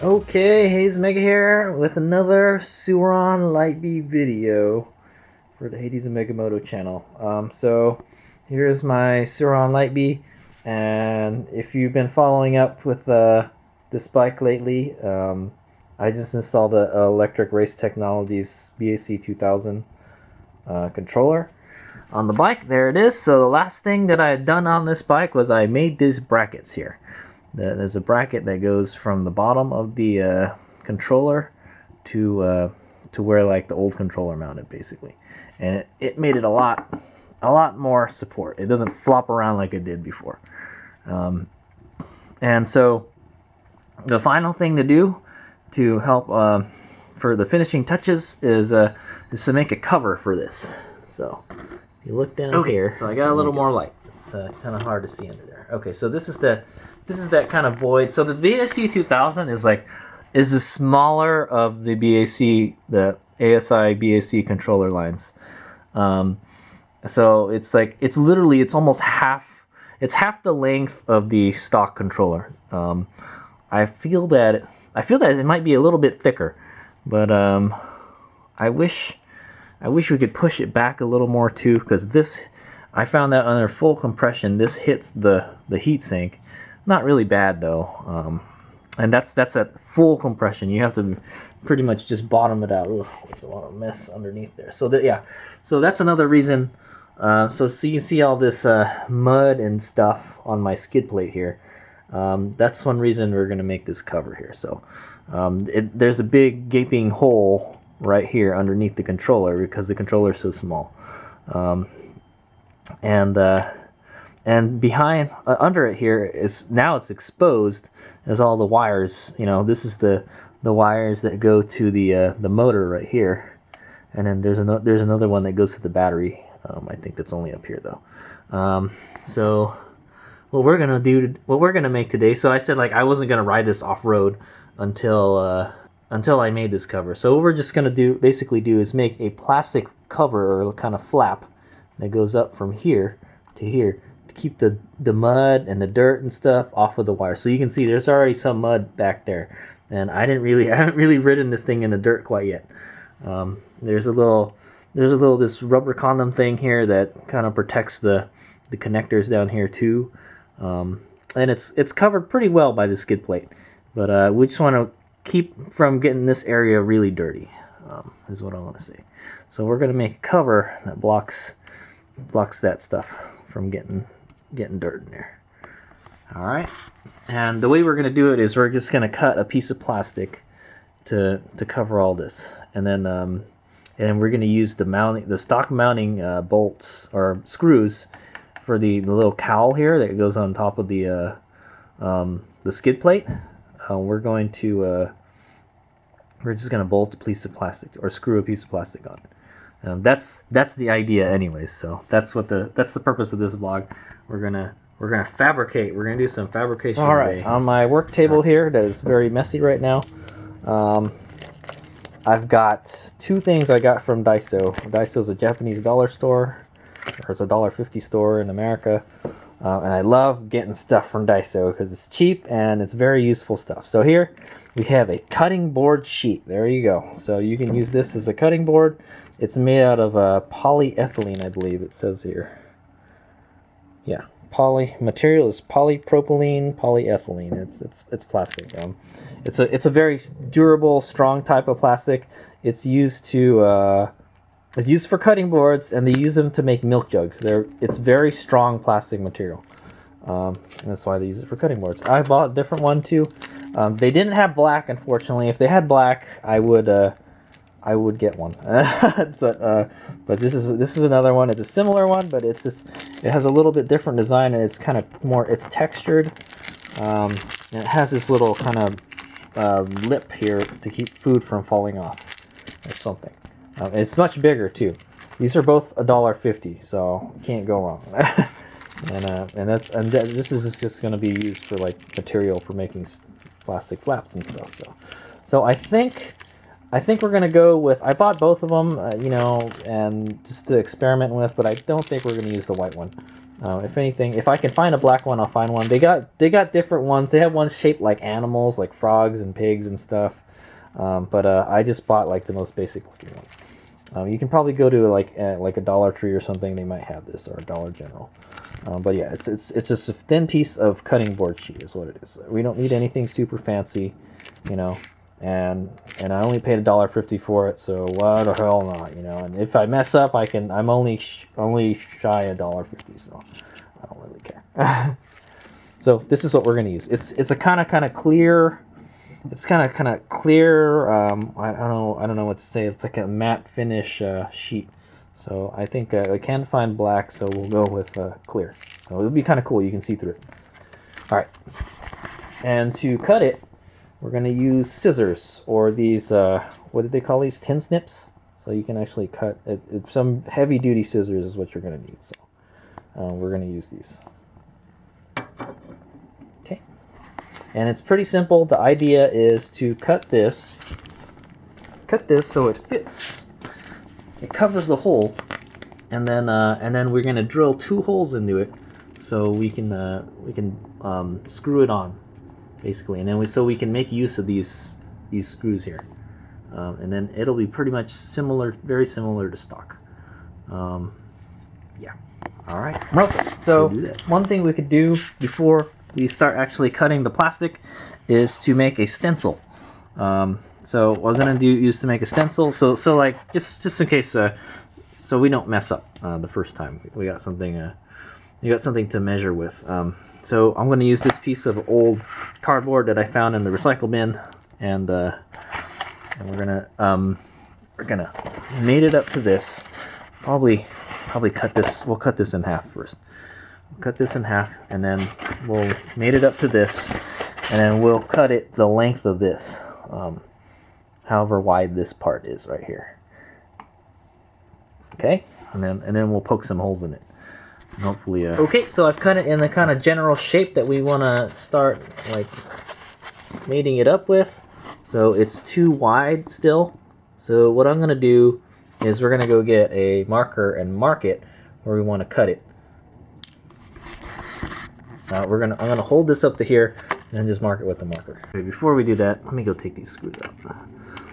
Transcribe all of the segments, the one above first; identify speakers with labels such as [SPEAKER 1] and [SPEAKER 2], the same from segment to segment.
[SPEAKER 1] Okay, Hayes Mega here with another Suron Lightbee video for the Hades and Megamoto channel. So here's my Suron Lightbee, and if you've been following up with this bike lately, I just installed the Electric Race Technologies BAC2000 controller on the bike. There it is. So the last thing that I had done on this bike was I made these brackets here. There's a bracket that goes from the bottom of the controller to where like the old controller mounted, basically, and it made it a lot more support. It doesn't flop around like it did before. And so the final thing to do to help for the finishing touches is to make a cover for this. So if you look down here, so I got a little more light. It's kind of hard to see under there. Okay, so this is that kind of void. So the BAC2000 is the smaller of the BAC, the ASI BAC controller lines. So it's almost half. It's half the length of the stock controller. I feel that it might be a little bit thicker, but I wish we could push it back a little more too, because this, I found that under full compression, this hits the heat sink. Not really bad though, and that's at full compression. You have to pretty much just bottom it out. Ugh, there's a lot of mess underneath there. So so that's another reason. So you can see all this mud and stuff on my skid plate here. That's one reason we're gonna make this cover here. So there's a big gaping hole right here underneath the controller because the controller is so small, and behind, under it here is, now it's exposed as all the wires. You know, this is the wires that go to the motor right here, and then there's another one that goes to the battery. I think that's only up here though. So what we're gonna make today. So I said like I wasn't gonna ride this off road until I made this cover. So what we're just gonna do is make a plastic cover or kind of flap that goes up from here to here, to keep the mud and the dirt and stuff off of the wire. So you can see there's already some mud back there, and I haven't really ridden this thing in the dirt quite yet. There's a little this rubber condom thing here that kind of protects the connectors down here too, and it's covered pretty well by the skid plate, but we just want to keep from getting this area really dirty, is what I want to say. So we're going to make a cover that blocks that stuff from getting dirt in there. All right, and the way we're going to do it is we're just going to cut a piece of plastic to cover all this, and then we're going to use the stock mounting bolts or screws for the little cowl here that goes on top of the skid plate. We're just going to bolt a piece of plastic or screw a piece of plastic on it. That's the idea anyways. So that's the purpose of this vlog. We're gonna fabricate. We're gonna do some fabrication. All right, on my work table here that is very messy right now, I've got two things I got from Daiso. Daiso is a Japanese dollar store, or it's a $1.50 store in America, and I love getting stuff from Daiso because it's cheap and it's very useful stuff. So here we have a cutting board sheet. There you go. So you can use this as a cutting board. It's made out of polyethylene, I believe it says here. Yeah, material is polypropylene, polyethylene. It's plastic. It's a very durable, strong type of plastic. It's used for cutting boards, and they use them to make milk jugs. It's very strong plastic material. And that's why they use it for cutting boards. I bought a different one too. They didn't have black, unfortunately. If they had black, I would get one. But this is another one. It's a similar one, but it has a little bit different design, and it's kind of more, it's textured. And it has this little kind of lip here to keep food from falling off or something. It's much bigger too. These are both $1.50, so can't go wrong. This is just going to be used for like material for making plastic flaps and stuff. So I think we're going to go with. I bought both of them, you know, and just to experiment with, but I don't think we're going to use the white one. If anything, if I can find a black one, I'll find one. They got different ones. They have ones shaped like animals, like frogs and pigs and stuff. But I just bought like the most basic looking one. You can probably go to like a Dollar Tree or something. They might have this, or a Dollar General. But yeah, it's just a thin piece of cutting board sheet is what it is. We don't need anything super fancy, you know. And I only paid $1.50 for it, so why the hell not, you know? And if I mess up, I'm only shy $1.50, so I don't really care. So this is what we're gonna use. It's a kind of clear. It's kind of clear. I don't know what to say. It's like a matte finish sheet. So I think I can't find black, so we'll go with clear. So it'll be kind of cool. You can see through it. All right. And to cut it, we're going to use scissors, or these, what did they call these? Tin snips. So you can actually cut it. Some heavy-duty scissors is what you're going to need. So we're going to use these. Okay. And it's pretty simple. The idea is to cut this so it fits. It covers the hole, and then we're going to drill 2 holes into it, so we can screw it on, basically, and then we can make use of these screws here, and then it'll be pretty much similar, very similar to stock. Yeah. All right. Okay. So one thing we could do before we start actually cutting the plastic is to make a stencil. So what we're gonna use to make a stencil. So like just in case, so we don't mess up the first time. We got something. You got something to measure with. So I'm gonna use this piece of old cardboard that I found in the recycle bin, and we're gonna mate it up to this. Probably cut this. We'll cut this in half first. We'll cut this in half, and then we'll mate it up to this, and then we'll cut it the length of this. However wide this part is right here. Okay, and then we'll poke some holes in it. And hopefully. Okay, so I've cut it in the kind of general shape that we want to start like mating it up with. So it's too wide still. So what I'm gonna do is we're gonna go get a marker and mark it where we want to cut it. I'm gonna hold this up to here and then just mark it with the marker. Okay, before we do that, let me go take these screws out.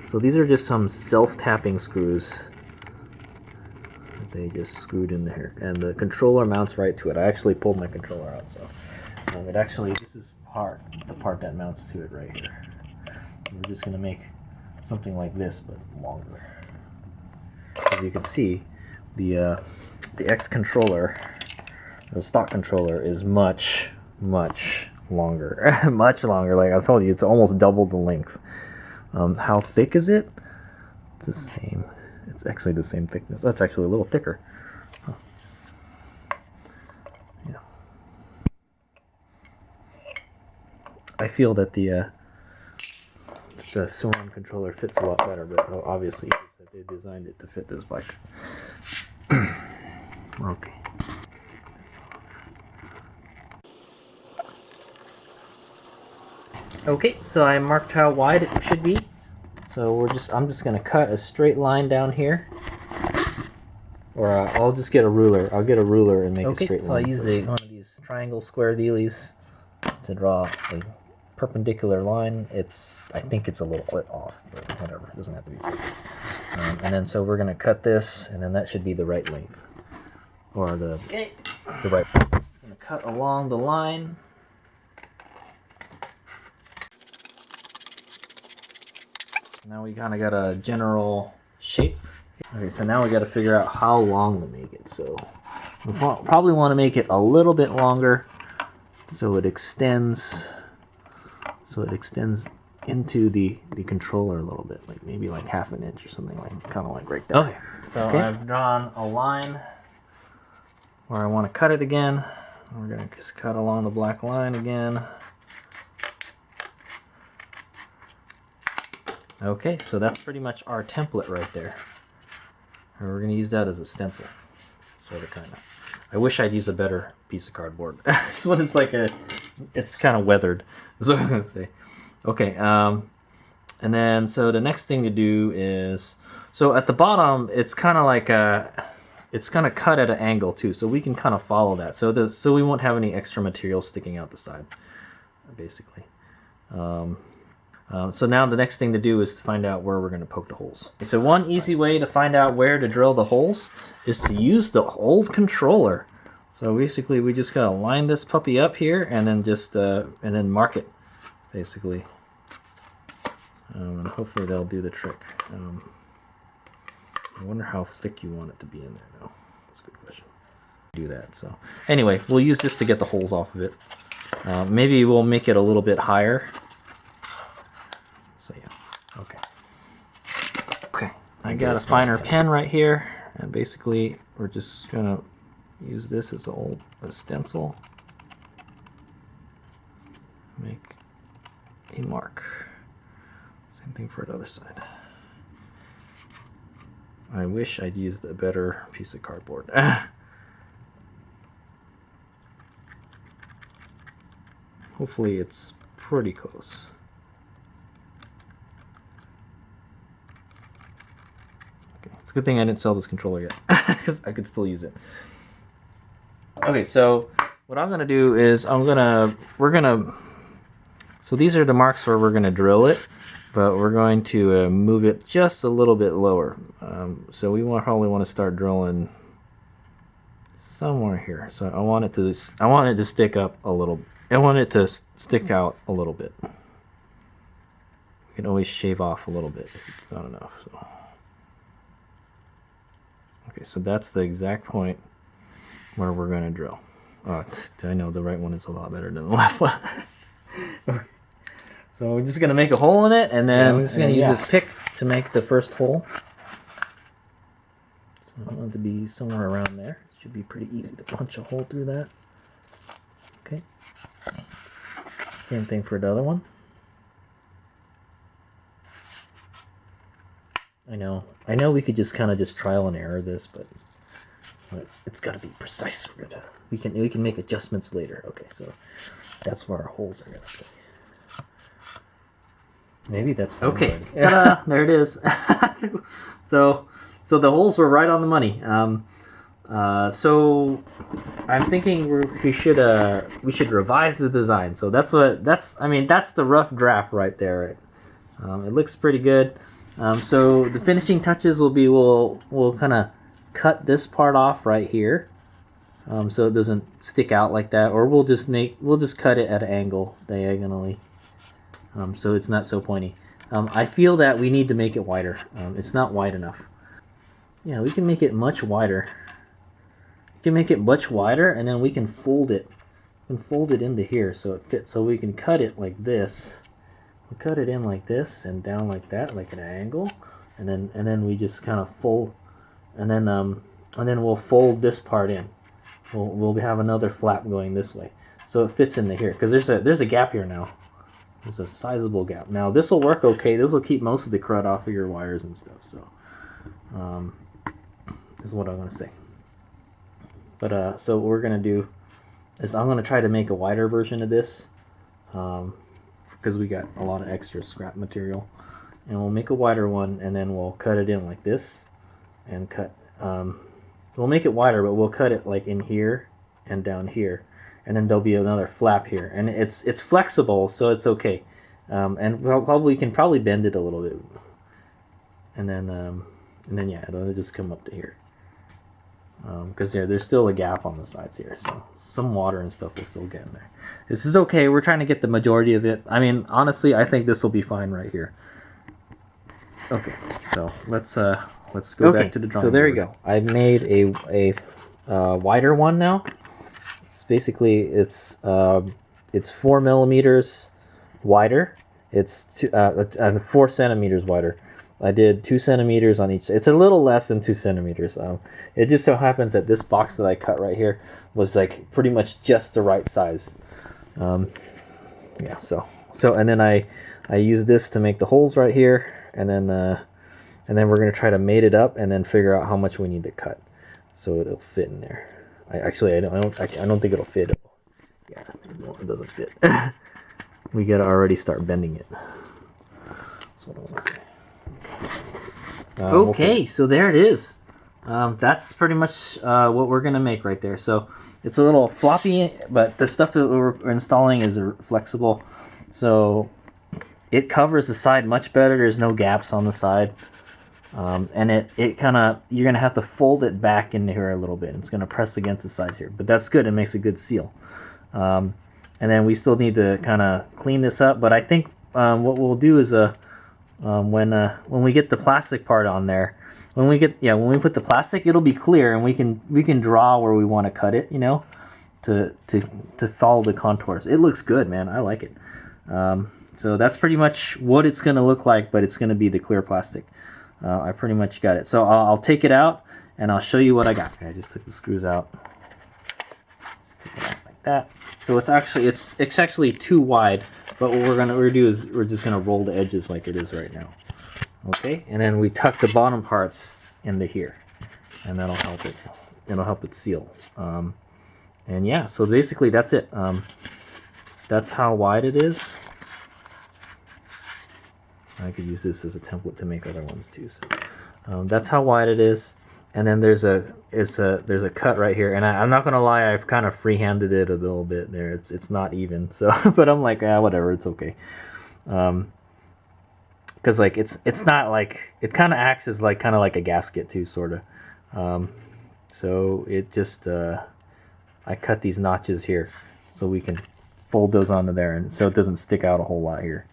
[SPEAKER 1] So these are just some self-tapping screws that they just screwed in there, and the controller mounts right to it. I actually pulled my controller out, so this is the part that mounts to it right here. We're just gonna make something like this but longer. As you can see, the X controller, the stock controller, is much longer, much longer. Like I told you, it's almost double the length. How thick is it? It's the same. It's actually the same thickness. That's actually a little thicker. Huh. Yeah. I feel that the Soren controller fits a lot better, but obviously they designed it to fit this bike. Okay. Okay, so I marked how wide it should be. So I'm just gonna cut a straight line down here, or I'll just get a ruler. I'll get a ruler and make a straight line. So I use one of these triangle square dealies to draw a perpendicular line. I think it's a little bit off, but whatever. It doesn't have to be perfect. And then so we're gonna cut this, and then that should be the right length, or the right. Just gonna cut along the line. Now we kind of got a general shape. Okay, so now we got to figure out how long to make it. So we probably want to make it a little bit longer, so it extends. Into the controller a little bit, like maybe like half an inch or something, like kind of like right there. Okay, so I've drawn a line where I want to cut it again. We're gonna just cut along the black line again. Okay, so that's pretty much our template right there. And we're going to use that as a stencil, sort of, kind of. I wish I'd use a better piece of cardboard. This one is like it's kind of weathered, is what I'm going to say. Okay, and then so the next thing to do is, so at the bottom, it's kind of like it's going to cut at an angle too, so we can kind of follow that. So we won't have any extra material sticking out the side, basically. So now the next thing to do is to find out where we're going to poke the holes. So one easy way to find out where to drill the holes is to use the old controller. So basically we just gotta line this puppy up here and then just and then mark it, basically. And hopefully that'll do the trick. I wonder how thick you want it to be in there now. That's a good question. Do that. So anyway, we'll use this to get the holes off of it. Maybe we'll make it a little bit higher. So yeah, okay. Okay, I got a finer pen right here, and basically we're just gonna use this as a stencil. Make a mark. Same thing for the other side. I wish I'd used a better piece of cardboard. Hopefully it's pretty close. Okay, it's a good thing I didn't sell this controller yet, because I could still use it. Okay, so what I'm gonna do is so these are the marks where we're gonna drill it, but we're going to move it just a little bit lower. So we probably want to start drilling somewhere here. So I want it to stick up a little. I want it to stick out a little bit. We can always shave off a little bit if it's not enough. So. Okay, so that's the exact point where we're going to drill. Oh, I know the right one is a lot better than the left one. Okay. So we're just going to make a hole in it, and then we're just going to use this pick to make the first hole. So I want it to be somewhere around there. It should be pretty easy to punch a hole through that. Okay. Same thing for the other one. I know we could just kind of just trial and error this, but it's got to be precise. We can make adjustments later. Okay, so that's where our holes are going to be. Maybe that's okay. Ta-da! There it is. So the holes were right on the money. So I'm thinking we should revise the design. So that's the rough draft right there. It looks pretty good. So the finishing touches will be we'll kind of cut this part off right here, so it doesn't stick out like that, or we'll just cut it at an angle diagonally. So it's not so pointy. I feel that we need to make it wider. It's not wide enough. Yeah, we can make it much wider. We can make it much wider, and then we can fold it. We can fold it into here so it fits. So we can cut it like this. We cut it in like this and down like that, like at an angle, and then we just kind of fold, and then we'll fold this part in. We'll have another flap going this way, so it fits into here. Because there's a gap here now. There's a sizable gap. Now this will work okay. This will keep most of the crud off of your wires and stuff. So, is what I'm gonna say. But so what we're gonna do is I'm gonna try to make a wider version of this, because we got a lot of extra scrap material, and we'll make a wider one, and then we'll cut it in like this, and cut. We'll make it wider, but we'll cut it like in here and down here. And then there'll be another flap here, and it's flexible, so it's okay. And we can probably bend it a little bit, and then yeah, it'll just come up to here. Because there's still a gap on the sides here, so some water and stuff will still get in there. This is okay. We're trying to get the majority of it. I mean, honestly, I think this will be fine right here. Okay, so let's go back to the drawing board. So there you go. I made a wider one now. Basically it's 4 millimeters wider. It's 4 centimeters wider. I did 2 centimeters on each. It's a little less than 2 centimeters. It just so happens that this box that I cut right here was like pretty much just the right size. Yeah. So and then I I use this to make the holes right here, and then we're gonna try to mate it up and then figure out how much we need to cut so it'll fit in there. I don't think it'll fit. Yeah, it doesn't fit. We gotta already start bending it. That's what I want to say. Okay, so there it is. That's pretty much what we're gonna make right there. So it's a little floppy, but the stuff that we're installing is flexible, so it covers the side much better. There's no gaps on the side, and it kind of, you're gonna have to fold it back into here a little bit. It's gonna press against the sides here, but that's good. It makes a good seal. And then we still need to kind of clean this up, but I think what we'll do is when we get the plastic part on there, when we put the plastic, it'll be clear, and we can draw where we want to cut it, you know, to follow the contours. It looks good, man. I like it. So that's pretty much what it's going to look like, but it's going to be the clear plastic. I pretty much got it. So I'll take it out and I'll show you what I got. I just took the screws out. Just take it out like that. So it's actually too wide, but what we're gonna do is we're just gonna roll the edges like it is right now. Okay, and then we tuck the bottom parts into here, and that'll help it. It'll help it seal. And yeah, so basically that's it. That's how wide it is. I could use this as a template to make other ones too. So that's how wide it is. And then there's a cut right here, and I'm not gonna lie, I've kind of freehanded it a little bit there. It's not even, so but I'm like, whatever, it's okay. Because like it's not like, it kind of acts as like kind of like a gasket too, sort of. So it just I cut these notches here so we can fold those onto there, and so it doesn't stick out a whole lot here.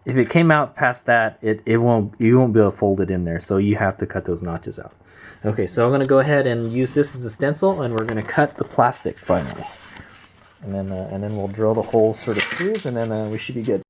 [SPEAKER 1] If it came out past that, you won't be able to fold it in there, so you have to cut those notches out. Okay, so I'm going to go ahead and use this as a stencil, and we're going to cut the plastic finally. And then we'll drill the holes for the screws, and then we should be good.